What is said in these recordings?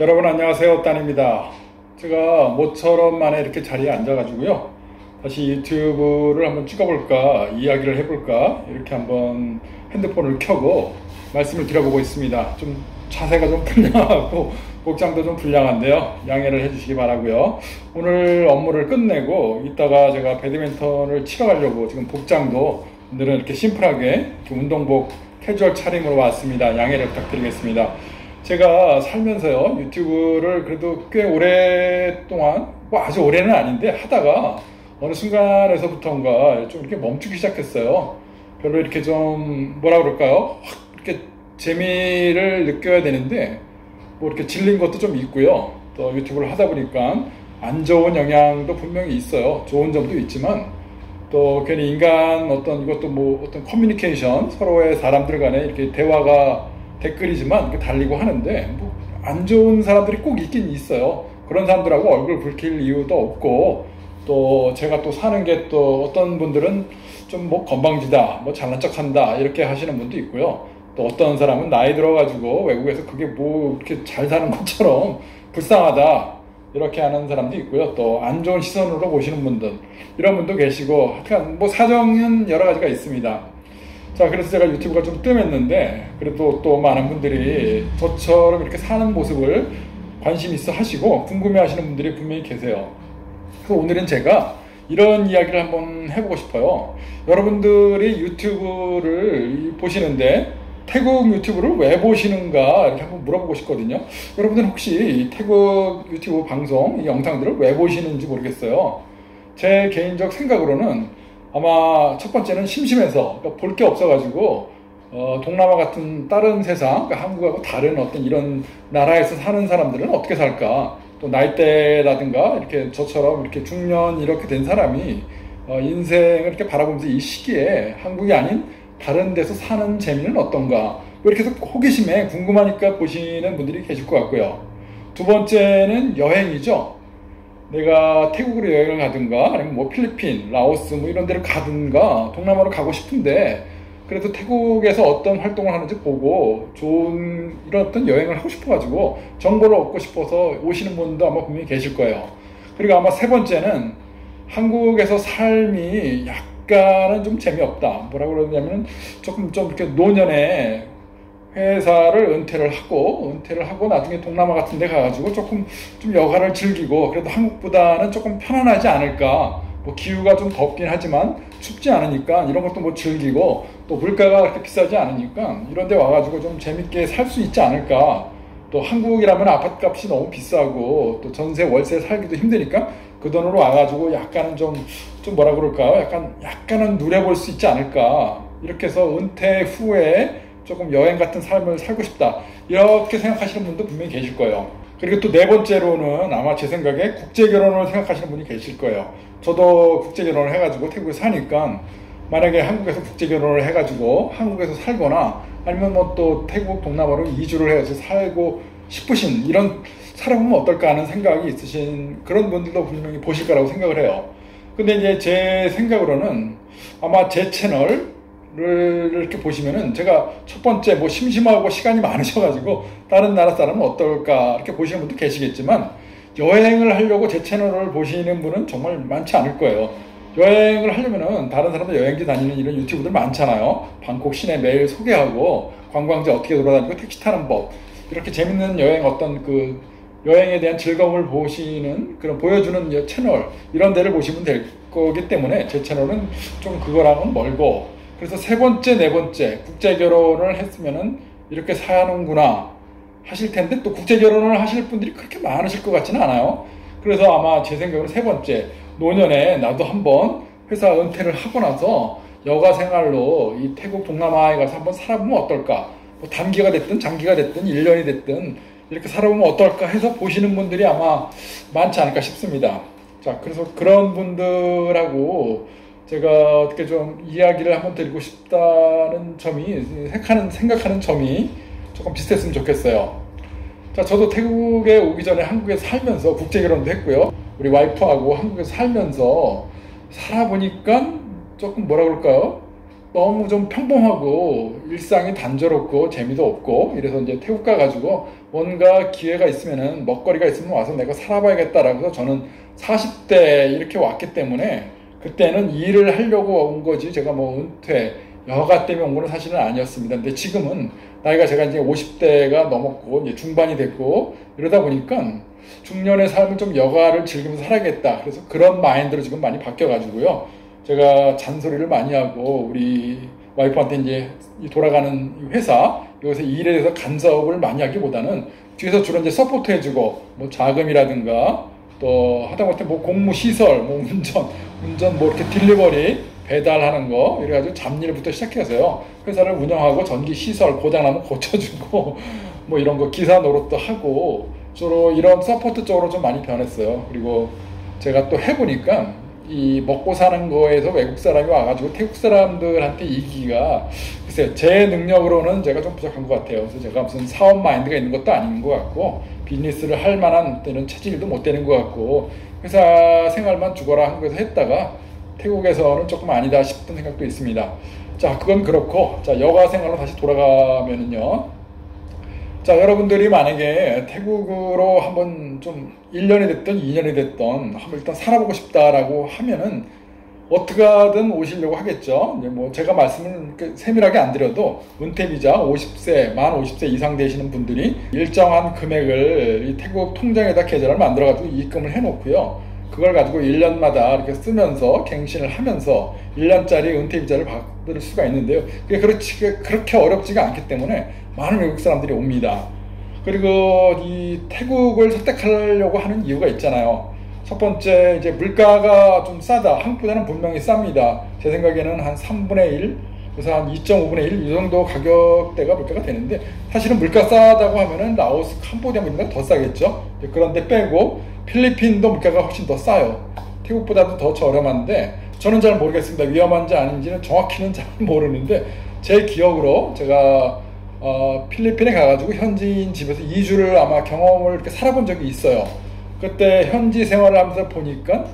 여러분 안녕하세요, 딴입니다. 제가 모처럼 만에 이렇게 자리에 앉아가지고요, 다시 유튜브를 한번 찍어볼까, 이야기를 해볼까, 이렇게 한번 핸드폰을 켜고 말씀을 드려보고 있습니다. 좀 자세가 좀 불량하고 복장도 좀 불량한데요, 양해를 해주시기 바라고요. 오늘 업무를 끝내고 이따가 제가 배드민턴을 치러 가려고 지금 복장도 오늘은 이렇게 심플하게 이렇게 운동복 캐주얼 차림으로 왔습니다. 양해를 부탁드리겠습니다. 제가 살면서요, 유튜브를 그래도 꽤 오랫동안, 뭐 아주 오래는 아닌데 하다가 어느 순간에서부터인가 좀 이렇게 멈추기 시작했어요. 별로 이렇게 좀 뭐라 그럴까요? 확 이렇게 재미를 느껴야 되는데 뭐 이렇게 질린 것도 좀 있고요. 또 유튜브를 하다 보니까 안 좋은 영향도 분명히 있어요. 좋은 점도 있지만 또 괜히 인간 이것도 뭐 어떤 커뮤니케이션, 서로의 사람들 간에 이렇게 대화가 댓글이지만 이렇게 달리고 하는데 뭐 안 좋은 사람들이 꼭 있긴 있어요. 그런 사람들하고 얼굴 붉힐 이유도 없고, 또 제가 또 사는 게 또 어떤 분들은 좀 뭐 건방지다, 뭐 잘난 척한다 이렇게 하시는 분도 있고요. 또 어떤 사람은 나이 들어가지고 외국에서 그게 뭐 이렇게 잘 사는 것처럼 불쌍하다 이렇게 하는 사람도 있고요. 또 안 좋은 시선으로 보시는 분들, 이런 분도 계시고, 하여튼 뭐 사정은 여러 가지가 있습니다. 자, 그래서 제가 유튜브가 좀 뜸했는데 그래도 또 많은 분들이 저처럼 이렇게 사는 모습을 관심 있어 하시고 궁금해 하시는 분들이 분명히 계세요. 그래서 오늘은 제가 이런 이야기를 한번 해보고 싶어요. 여러분들이 유튜브를 보시는데 태국 유튜브를 왜 보시는가 이렇게 한번 물어보고 싶거든요. 여러분들은 혹시 태국 유튜브 방송, 이 영상들을 왜 보시는지 모르겠어요. 제 개인적 생각으로는 아마 첫 번째는 심심해서, 그러니까 볼 게 없어가지고 동남아 같은 다른 세상, 그러니까 한국하고 다른 어떤 이런 나라에서 사는 사람들은 어떻게 살까, 또 나이대라든가 이렇게 저처럼 이렇게 중년 이렇게 된 사람이 인생을 이렇게 바라보면서 이 시기에 한국이 아닌 다른 데서 사는 재미는 어떤가, 뭐 이렇게 해서 호기심에 궁금하니까 보시는 분들이 계실 것 같고요. 두 번째는 여행이죠. 내가 태국으로 여행을 가든가 아니면 뭐 필리핀, 라오스 뭐 이런 데를 가든가 동남아로 가고 싶은데 그래도 태국에서 어떤 활동을 하는지 보고 좋은 이런 어떤 여행을 하고 싶어가지고 정보를 얻고 싶어서 오시는 분도 아마 분명히 계실 거예요. 그리고 아마 세 번째는 한국에서 삶이 약간은 좀 재미없다. 뭐라고 그러냐면 조금 좀 이렇게 노년에 회사를 은퇴를 하고 나중에 동남아 같은 데 가가지고 조금 좀 여가를 즐기고 그래도 한국보다는 조금 편안하지 않을까. 뭐 기후가 좀 덥긴 하지만 춥지 않으니까 이런 것도 뭐 즐기고, 또 물가가 그렇게 비싸지 않으니까 이런 데 와가지고 좀 재밌게 살 수 있지 않을까. 또 한국이라면 아파트 값이 너무 비싸고 또 전세 월세 살기도 힘드니까 그 돈으로 와가지고 약간은 좀 뭐라 그럴까요? 약간은 누려볼 수 있지 않을까. 이렇게 해서 은퇴 후에 조금 여행 같은 삶을 살고 싶다, 이렇게 생각하시는 분도 분명히 계실 거예요. 그리고 또 네 번째로는 아마 제 생각에 국제결혼을 생각하시는 분이 계실 거예요. 저도 국제결혼을 해가지고 태국에 사니까 만약에 한국에서 국제결혼을 해가지고 한국에서 살거나 아니면 뭐 또 태국 동남아로 이주를 해서 살고 싶으신, 이런 살아보면 어떨까 하는 생각이 있으신 그런 분들도 분명히 보실 거라고 생각을 해요. 근데 이제 제 생각으로는 아마 제 채널 를 이렇게 보시면은 제가 첫 번째 뭐 심심하고 시간이 많으셔가지고 다른 나라 사람은 어떨까 이렇게 보시는 분도 계시겠지만, 여행을 하려고 제 채널을 보시는 분은 정말 많지 않을 거예요. 여행을 하려면은 다른 사람들 여행지 다니는 이런 유튜브들 많잖아요. 방콕 시내 매일 소개하고 관광지 어떻게 돌아다니고 택시 타는 법, 이렇게 재밌는 여행, 어떤 그 여행에 대한 즐거움을 보시는 그런 보여주는 채널, 이런 데를 보시면 될 거기 때문에 제 채널은 좀 그거랑은 멀고, 그래서 세 번째, 네 번째 국제결혼을 했으면은 이렇게 사는구나 하실 텐데, 또 국제결혼을 하실 분들이 그렇게 많으실 것 같지는 않아요. 그래서 아마 제 생각으로 세 번째, 노년에 나도 한번 회사 은퇴를 하고 나서 여가 생활로 이 태국 동남아에 가서 한번 살아보면 어떨까. 뭐 단기가 됐든 장기가 됐든 1년이 됐든 이렇게 살아보면 어떨까 해서 보시는 분들이 아마 많지 않을까 싶습니다. 자, 그래서 그런 분들하고 제가 어떻게 좀 이야기를 한번 드리고 싶다는 점이, 생각하는 점이 조금 비슷했으면 좋겠어요. 자, 저도 태국에 오기 전에 한국에 살면서 국제결혼도 했고요. 우리 와이프하고 한국에서 살면서 살아보니까 조금 뭐라 그럴까요? 너무 좀 평범하고 일상이 단조롭고 재미도 없고 이래서 이제 태국 가가지고 뭔가 기회가 있으면은 먹거리가 있으면 와서 내가 살아봐야겠다라고 해서 저는 40대 이렇게 왔기 때문에 그때는 일을 하려고 온 거지 제가 뭐 은퇴 여가 때문에 온 거는 사실은 아니었습니다. 근데 지금은 나이가 제가 이제 50대가 넘었고 이제 중반이 됐고 이러다 보니까 중년의 삶을 좀 여가를 즐기면서 살아야겠다. 그래서 그런 마인드로 지금 많이 바뀌어가지고요. 제가 잔소리를 많이 하고 우리 와이프한테 이제 돌아가는 회사 여기서 일에 대해서 간섭을 많이 하기보다는 뒤에서 주로 이제 서포트 해주고 뭐 자금이라든가 또 하다못해 뭐 공무 시설, 뭐 운전 뭐 이렇게 딜리버리 배달하는 거 이래가지고 잡일부터 시작해서요 회사를 운영하고 전기 시설 고장나면 고쳐주고 뭐 이런 거 기사 노릇도 하고 주로 이런 서포트 쪽으로 좀 많이 변했어요. 그리고 제가 또 해보니까 이 먹고 사는 거에서 외국 사람이 와가지고 태국 사람들한테 이기기가 글쎄요 제 능력으로는 제가 좀 부족한 것 같아요. 그래서 제가 무슨 사업 마인드가 있는 것도 아닌 것 같고 비즈니스를 할 만한 이런 체질도 못 되는 것 같고 회사 생활만 죽어라 한국에서 했다가 태국에서는 조금 아니다 싶은 생각도 있습니다. 자 그건 그렇고 자 여가 생활로 다시 돌아가면은요. 자 여러분들이 만약에 태국으로 한번 좀 1년이 됐든 2년이 됐든 한번 일단 살아보고 싶다라고 하면은 어떻게 하든 오시려고 하겠죠. 이제 뭐 제가 말씀을 세밀하게 안 드려도 은퇴비자 50세, 만 50세 이상 되시는 분들이 일정한 금액을 이 태국 통장에다 계좌를 만들어가지고 입금을 해놓고요. 그걸 가지고 1년마다 이렇게 쓰면서 갱신을 하면서 1년짜리 은퇴비자를 받을 수가 있는데요. 그게 그렇게 어렵지가 않기 때문에 많은 외국 사람들이 옵니다. 그리고 이 태국을 선택하려고 하는 이유가 있잖아요. 첫 번째 이제 물가가 좀 싸다. 한국보다는 분명히 쌉니다. 제 생각에는 한 3분의 1 그래서 한 2.5분의 1 이 정도 가격대가 물가가 되는데 사실은 물가 싸다고 하면은 라오스, 캄보디아 이런 건 더 싸겠죠. 그런데 빼고 필리핀도 물가가 훨씬 더 싸요. 태국보다도 더 저렴한데 저는 잘 모르겠습니다. 위험한지 아닌지는 정확히는 잘 모르는데 제 기억으로 제가 필리핀에 가가지고 현지인 집에서 2주를 아마 경험을 이렇게 살아본 적이 있어요. 그때 현지 생활을 하면서 보니까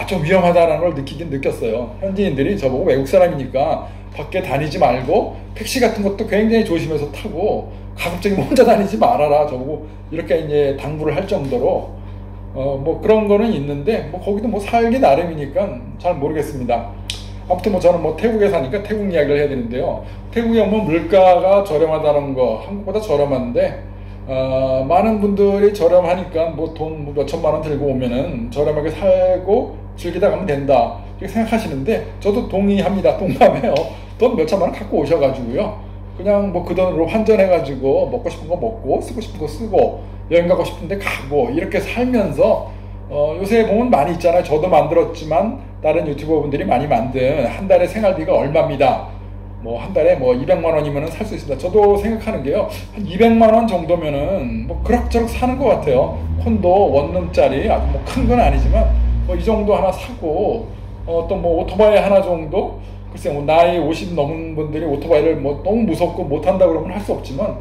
좀 위험하다는 걸 느꼈어요. 현지인들이 저보고 외국 사람이니까 밖에 다니지 말고 택시 같은 것도 굉장히 조심해서 타고 가급적이면 혼자 다니지 말아라 저보고 이렇게 이제 당부를 할 정도로 뭐 그런 거는 있는데 뭐 거기도 뭐 살기 나름이니까 잘 모르겠습니다. 아무튼 뭐 저는 뭐 태국에 사니까 태국 이야기를 해야 되는데요. 태국에 오면 물가가 저렴하다는 거 한국보다 저렴한데 많은 분들이 저렴하니까 뭐 돈 몇 천만 원 들고 오면은 저렴하게 살고 즐기다 가면 된다 이렇게 생각하시는데 저도 동의합니다. 동감해요. 돈 몇 천만 원 갖고 오셔가지고요. 그냥 뭐 그 돈으로 환전해가지고 먹고 싶은 거 먹고 쓰고 싶은 거 쓰고 여행 가고 싶은데 가고 이렇게 살면서 요새 보면 많이 있잖아요. 저도 만들었지만 다른 유튜버분들이 많이 만든 한 달에 생활비가 얼마입니다. 뭐 한 달에 뭐 200만 원이면은 살 수 있습니다. 저도 생각하는 게요. 한 200만 원 정도면은 뭐 그럭저럭 사는 것 같아요. 콘도 원룸짜리 아주 뭐 큰 건 아니지만 뭐 이 정도 하나 사고 또 뭐 오토바이 하나 정도 글쎄 뭐 나이 50 넘은 분들이 오토바이를 뭐 너무 무섭고 못 한다 그러면 할 수 없지만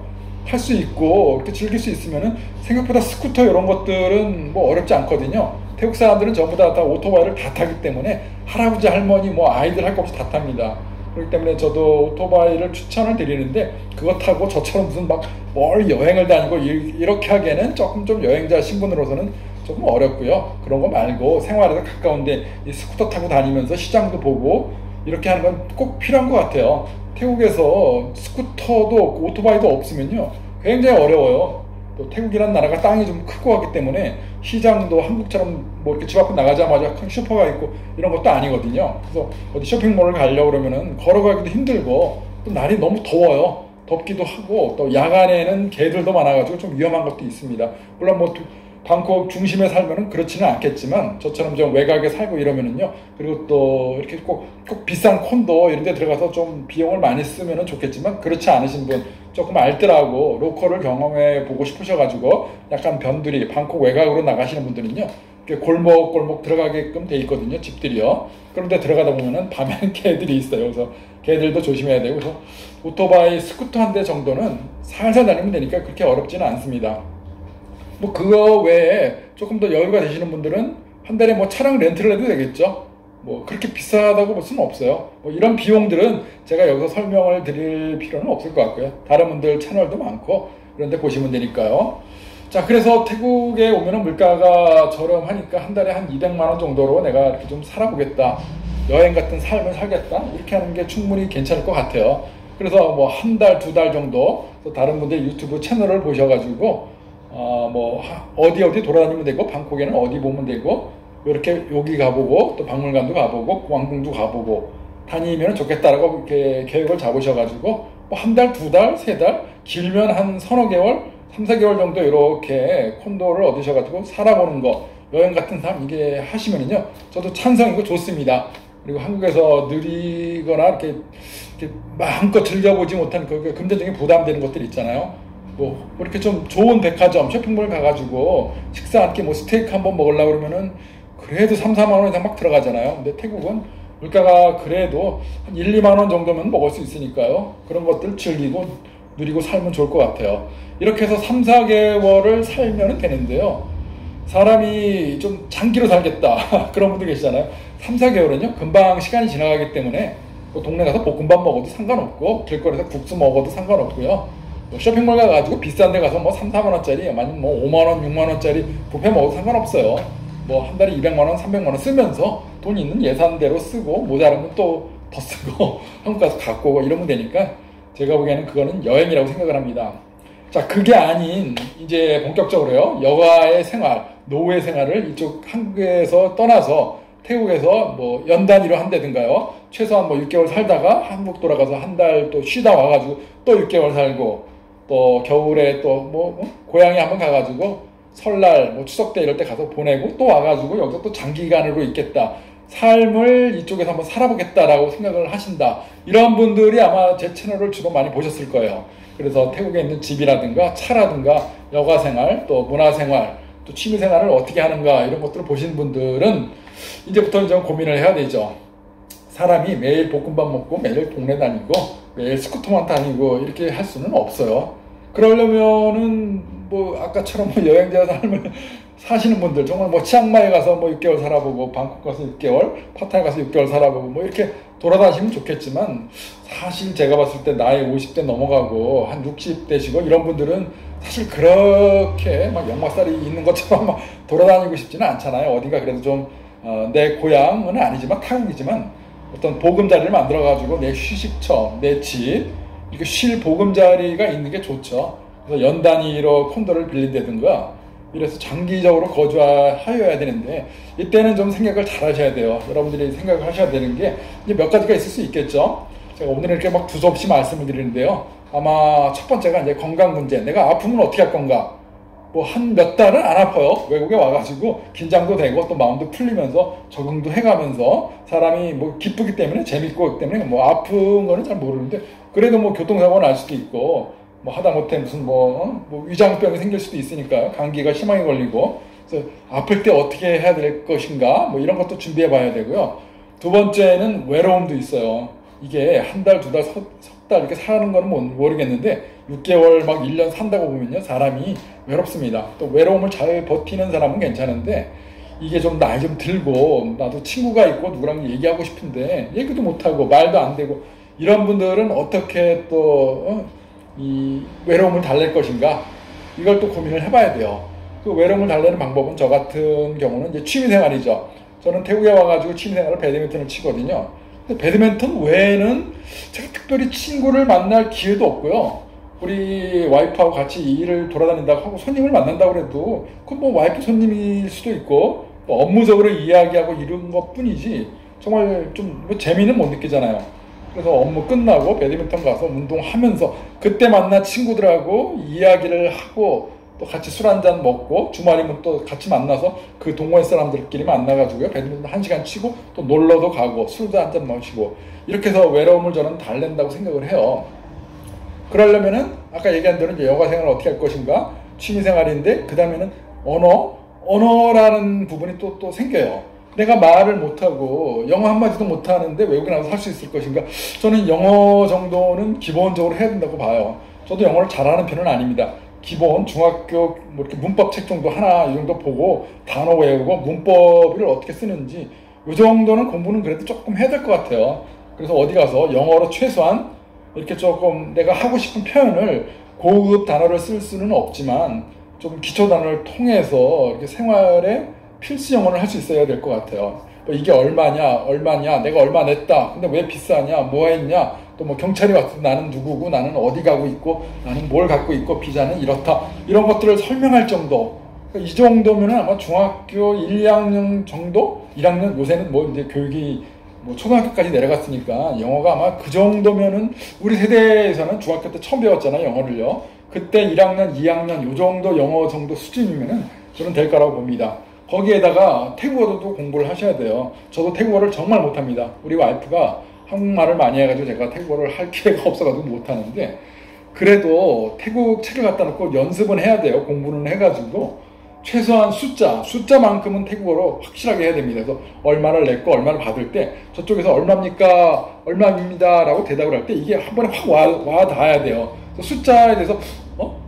할 수 있고 이렇게 즐길 수 있으면은 생각보다 스쿠터 이런 것들은 뭐 어렵지 않거든요. 태국 사람들은 전부 다 오토바이를 다 타기 때문에 할아버지 할머니 뭐 아이들 할 거 없이 다 탑니다. 그렇기 때문에 저도 오토바이를 추천을 드리는데 그거 타고 저처럼 무슨 막 멀리 여행을 다니고 이렇게 하기에는 조금 좀 여행자 신분으로서는 조금 어렵고요. 그런 거 말고 생활에서 가까운데 이 스쿠터 타고 다니면서 시장도 보고 이렇게 하는 건 꼭 필요한 것 같아요. 태국에서 스쿠터도 오토바이도 없으면요 굉장히 어려워요. 또 태국이라는 나라가 땅이 좀 크고 하기 때문에 시장도 한국처럼 뭐 이렇게 집 앞에 나가자마자 큰 슈퍼가 있고 이런 것도 아니거든요. 그래서 어디 쇼핑몰을 가려고 그러면은 걸어가기도 힘들고 또 날이 너무 더워요. 덥기도 하고 또 야간에는 개들도 많아가지고 좀 위험한 것도 있습니다. 물론 뭐 방콕 중심에 살면은 그렇지는 않겠지만 저처럼 좀 외곽에 살고 이러면은요. 그리고 또 이렇게 꼭 비싼 콘도 이런 데 들어가서 좀 비용을 많이 쓰면은 좋겠지만 그렇지 않으신 분 조금 알뜰하고 로컬을 경험해 보고 싶으셔가지고 약간 변두리 방콕 외곽으로 나가시는 분들은요. 골목 들어가게끔 돼 있거든요. 집들이요. 그런데 들어가다 보면은 밤에는 개들이 있어요. 그래서 개들도 조심해야 되고 그래서 오토바이 스쿠터 한 대 정도는 살살 다니면 되니까 그렇게 어렵지는 않습니다. 뭐 그거 외에 조금 더 여유가 되시는 분들은 한 달에 뭐 차량 렌트를 해도 되겠죠. 뭐 그렇게 비싸다고 볼 수는 없어요. 뭐 이런 비용들은 제가 여기서 설명을 드릴 필요는 없을 것 같고요. 다른 분들 채널도 많고 그런데 보시면 되니까요. 자, 그래서 태국에 오면은 물가가 저렴하니까 한 달에 한 200만 원 정도로 내가 이렇게 좀 살아보겠다, 여행 같은 삶을 살겠다, 이렇게 하는 게 충분히 괜찮을 것 같아요. 그래서 뭐 한 달, 두 달 정도 다른 분들 유튜브 채널을 보셔가지고 뭐 어디 돌아다니면 되고, 방콕에는 어디 보면 되고, 이렇게 여기 가보고 또 박물관도 가보고 왕궁도 가보고 다니면 좋겠다라고 이렇게 계획을 잡으셔가지고 뭐 한 달, 두 달, 세 달, 길면 한 서너 개월, 3, 4개월 정도 이렇게 콘도를 얻으셔가지고 살아보는 거, 여행 같은 삶 이게 하시면은요, 저도 찬성이고 좋습니다. 그리고 한국에서 느리거나 이렇게 마음껏 즐겨보지 못한 그 금전적인 부담되는 것들 있잖아요. 뭐 이렇게 좀 좋은 백화점, 쇼핑몰 가가지고 식사 한 끼, 뭐 스테이크 한번 먹으려고 그러면은 그래도 3, 4만 원 이상 막 들어가잖아요. 근데 태국은 물가가 그래도 한 1, 2만 원 정도면 먹을 수 있으니까요. 그런 것들 즐기고 누리고 살면 좋을 것 같아요. 이렇게 해서 3, 4개월을 살면 되는데요. 사람이 좀 장기로 살겠다 그런 분들 계시잖아요. 3, 4개월은요 금방 시간이 지나가기 때문에 뭐 동네 가서 볶음밥 먹어도 상관없고 길거리에서 국수 먹어도 상관없고요. 뭐 쇼핑몰 가가지고 비싼 데 가서 뭐 3, 4만 원짜리, 아니면 뭐 5만 원, 6만 원짜리 뷔페 먹어도 상관없어요. 뭐 한 달에 200만 원, 300만 원 쓰면서 돈 있는 예산대로 쓰고 모자라면 또 더 쓰고 한국 가서 갖고 오고 이러면 되니까 제가 보기에는 그거는 여행이라고 생각을 합니다. 자, 그게 아닌 이제 본격적으로요, 여가의 생활, 노후의 생활을 이쪽 한국에서 떠나서 태국에서 뭐 연 단위로 한다든가요, 최소한 뭐 6개월 살다가 한국 돌아가서 한 달 또 쉬다 와가지고 또 6개월 살고, 또 겨울에 또 뭐 고향에 한번 가가지고 설날 뭐 추석 때 이럴 때 가서 보내고 또 와가지고 여기서 또 장기간으로 있겠다, 삶을 이쪽에서 한번 살아보겠다라고 생각을 하신다, 이런 분들이 아마 제 채널을 주로 많이 보셨을 거예요. 그래서 태국에 있는 집이라든가 차라든가 여가생활, 또 문화생활, 또 취미생활을 어떻게 하는가, 이런 것들을 보신 분들은 이제부터 좀 고민을 해야 되죠. 사람이 매일 볶음밥 먹고 매일 동네 다니고 매일 스쿠터만 다니고 이렇게 할 수는 없어요. 그러려면은 뭐 아까처럼 뭐 여행자 삶을 사시는 분들, 정말 뭐 치앙마이 가서 뭐 6개월 살아보고 방콕 가서 6개월, 파타야 가서 6개월 살아보고 뭐 이렇게 돌아다니시면 좋겠지만, 사실 제가 봤을 때 나이 50대 넘어가고 한 60대시고 이런 분들은 사실 그렇게 막 역마살이 있는 것처럼 막 돌아다니고 싶지는 않잖아요. 어딘가 그래도 좀 내 고향은 아니지만 타국이지만 어떤 보금자리를 만들어 가지고 내 휴식처, 내 집, 이렇게 쉴 보금자리가 있는 게 좋죠. 그래서 연 단위로 콘도를 빌린다든가 이래서 장기적으로 거주하여야 되는데, 이때는 좀 생각을 잘 하셔야 돼요. 여러분들이 생각을 하셔야 되는 게 이제 몇 가지가 있을 수 있겠죠. 제가 오늘은 이렇게 막 두서없이 말씀을 드리는데요. 아마 첫 번째가 이제 건강 문제. 내가 아프면 어떻게 할 건가? 뭐 한 몇 달은 안 아파요. 외국에 와가지고 긴장도 되고 또 마음도 풀리면서 적응도 해가면서 사람이 뭐 기쁘기 때문에, 재밌고 때문에 뭐 아픈 거는 잘 모르는데, 그래도 뭐 교통사고 날 수도 있고 뭐 하다못해 무슨 뭐 위장병이 생길 수도 있으니까요. 감기가 심하게 걸리고. 그래서 아플 때 어떻게 해야 될 것인가, 뭐 이런 것도 준비해 봐야 되고요. 두 번째는 외로움도 있어요. 이게 한 달, 두 달, 석 달 이렇게 사는 거는 모르겠는데 6개월 막 1년 산다고 보면요, 사람이 외롭습니다. 또 외로움을 잘 버티는 사람은 괜찮은데, 이게 좀 나이 좀 들고 나도 친구가 있고 누구랑 얘기하고 싶은데 얘기도 못하고 말도 안 되고 이런 분들은 어떻게 또 이 외로움을 달랠 것인가, 이걸 또 고민을 해봐야 돼요. 그 외로움을 달래는 방법은 저 같은 경우는 이제 취미생활이죠. 저는 태국에 와가지고 취미생활을 배드민턴을 치거든요. 근데 배드민턴 외에는 제가 특별히 친구를 만날 기회도 없고요. 우리 와이프하고 같이 일을 돌아다닌다고 하고 손님을 만난다고 해도 그건 뭐 와이프 손님일 수도 있고 뭐 업무적으로 이야기하고 이런 것 뿐이지 정말 좀 뭐 재미는 못 느끼잖아요. 그래서 업무 끝나고 배드민턴 가서 운동하면서 그때 만난 친구들하고 이야기를 하고 또 같이 술 한잔 먹고 주말이면 또 같이 만나서 그 동호회 사람들끼리 만나가지고요, 배드민턴 1시간 치고 또 놀러도 가고 술도 한잔 마시고, 이렇게 해서 외로움을 저는 달랜다고 생각을 해요. 그러려면은 아까 얘기한 대로 이제 여가 생활을 어떻게 할 것인가, 취미 생활인데 그 다음에는 언어라는 부분이 또 생겨요. 내가 말을 못하고 영어 한마디도 못하는데 외국에 나가서 살 수 있을 것인가? 저는 영어 정도는 기본적으로 해야 된다고 봐요. 저도 영어를 잘하는 편은 아닙니다. 기본 중학교 뭐 이렇게 문법 책 정도 하나 이 정도 보고 단어 외우고 문법을 어떻게 쓰는지 이 정도는 공부는 그래도 조금 해야 될 것 같아요. 그래서 어디 가서 영어로 최소한 이렇게 조금 내가 하고 싶은 표현을 고급 단어를 쓸 수는 없지만 좀 기초 단어를 통해서 이렇게 생활에 필수 영어를 할 수 있어야 될 것 같아요. 뭐 이게 얼마냐, 내가 얼마 냈다, 근데 왜 비싸냐, 뭐 했냐, 또 뭐 경찰이 왔을 때 나는 누구고, 나는 어디 가고 있고, 나는 뭘 갖고 있고, 비자는 이렇다, 이런 것들을 설명할 정도. 이 정도면 아마 중학교 1, 2학년 정도? 1학년, 요새는 뭐 이제 교육이 뭐 초등학교까지 내려갔으니까 영어가 아마 그 정도면은 우리 세대에서는 중학교 때 처음 배웠잖아요, 영어를요. 그때 1학년, 2학년 요 정도 영어 정도 수준이면은 저는 될 거라고 봅니다. 거기에다가 태국어도 공부를 하셔야 돼요. 저도 태국어를 정말 못합니다. 우리 와이프가 한국말을 많이 해가지고 제가 태국어를 할 기회가 없어가지고 못하는데, 그래도 태국 책을 갖다 놓고 연습은 해야 돼요. 공부는 해가지고 최소한 숫자만큼은 태국어로 확실하게 해야 됩니다. 그래서 얼마를 냈고 얼마를 받을 때 저쪽에서 얼마입니까? 얼마입니다 라고 대답을 할 때 이게 한 번에 확 와 닿아야 돼요. 숫자에 대해서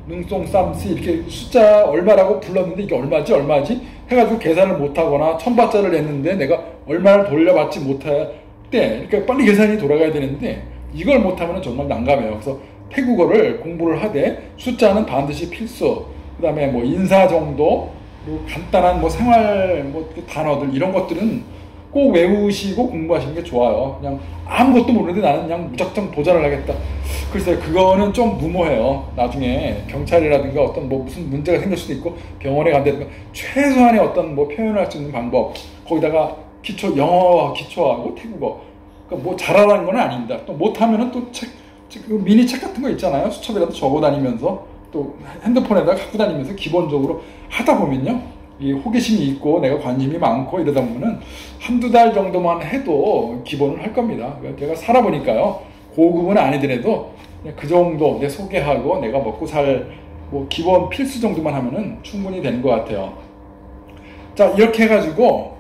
능송쌈시 이렇게 숫자 얼마라고 불렀는데 이게 얼마지 해가지고 계산을 못하거나 1000바트를 냈는데 내가 얼마를 돌려받지 못할 때, 그러니까 빨리 계산이 돌아가야 되는데 이걸 못하면 정말 난감해요. 그래서 태국어를 공부를 하되 숫자는 반드시 필수, 그 다음에 뭐 인사 정도, 그리고 간단한 뭐 생활 뭐 단어들 이런 것들은 꼭 외우시고 공부하시는 게 좋아요. 그냥 아무것도 모르는데 나는 그냥 무작정 도전을 하겠다. 글쎄요, 그거는 좀 무모해요. 나중에 경찰이라든가 어떤 뭐 무슨 문제가 생길 수도 있고 병원에 간다든가 최소한의 어떤 뭐 표현을 할 수 있는 방법, 거기다가 영어 기초하고 태국어, 그러니까 뭐 잘하라는 건 아닙니다. 또 못하면은 또 미니 책 같은 거 있잖아요. 수첩이라도 적어 다니면서 또 핸드폰에다가 갖고 다니면서 기본적으로 하다 보면요, 이 호기심이 있고 내가 관심이 많고 이러다 보면은 한두 달 정도만 해도 기본을 할 겁니다. 제가 살아보니까요, 고급은 아니더라도 그냥 그 정도 내 소개하고 내가 먹고 살 뭐 기본 필수 정도만 하면은 충분히 되는 것 같아요. 자, 이렇게 해가지고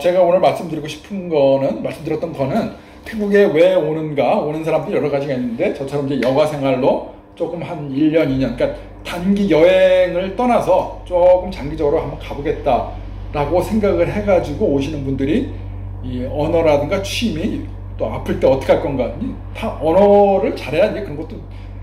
제가 오늘 말씀드렸던 거는 태국에 왜 오는 사람들이 여러 가지가 있는데, 저처럼 이제 여가 생활로 조금 한 1년, 2년, 그러니까 단기 여행을 떠나서 조금 장기적으로 한번 가보겠다라고 생각을 해가지고 오시는 분들이 이 언어라든가 취미, 또 아플 때 어떻게 할 건가, 다 언어를 잘해야 이제 그런 것도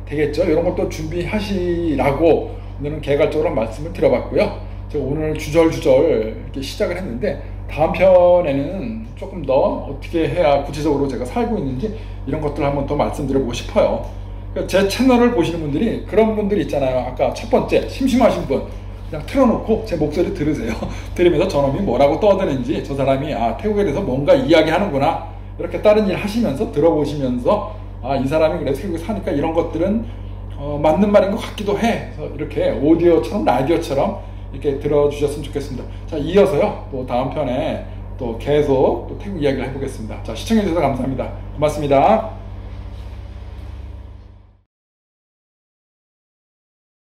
되겠죠. 이런 것도 준비하시라고 오늘은 개괄적으로 말씀을 드려봤고요. 제가 오늘 주절주절 이렇게 시작을 했는데, 다음 편에는 조금 더 어떻게 해야 구체적으로 제가 살고 있는지 이런 것들을 한번 더 말씀드려보고 싶어요. 그러니까 제 채널을 보시는 분들이 그런 분들이 있잖아요. 아까 첫 번째 심심하신 분 그냥 틀어놓고 제 목소리 들으세요. 들으면서 저놈이 뭐라고 떠드는지, 저 사람이 태국에 대해서 뭔가 이야기하는구나, 이렇게 다른 일 하시면서 들어보시면서 이 사람이 그래 태국에 사니까 이런 것들은 맞는 말인 것 같기도 해. 그래서 이렇게 오디오처럼 라디오처럼 이렇게 들어주셨으면 좋겠습니다. 자, 이어서요, 또 다음 편에 또 계속 또 태국 이야기를 해보겠습니다. 자, 시청해주셔서 감사합니다. 고맙습니다.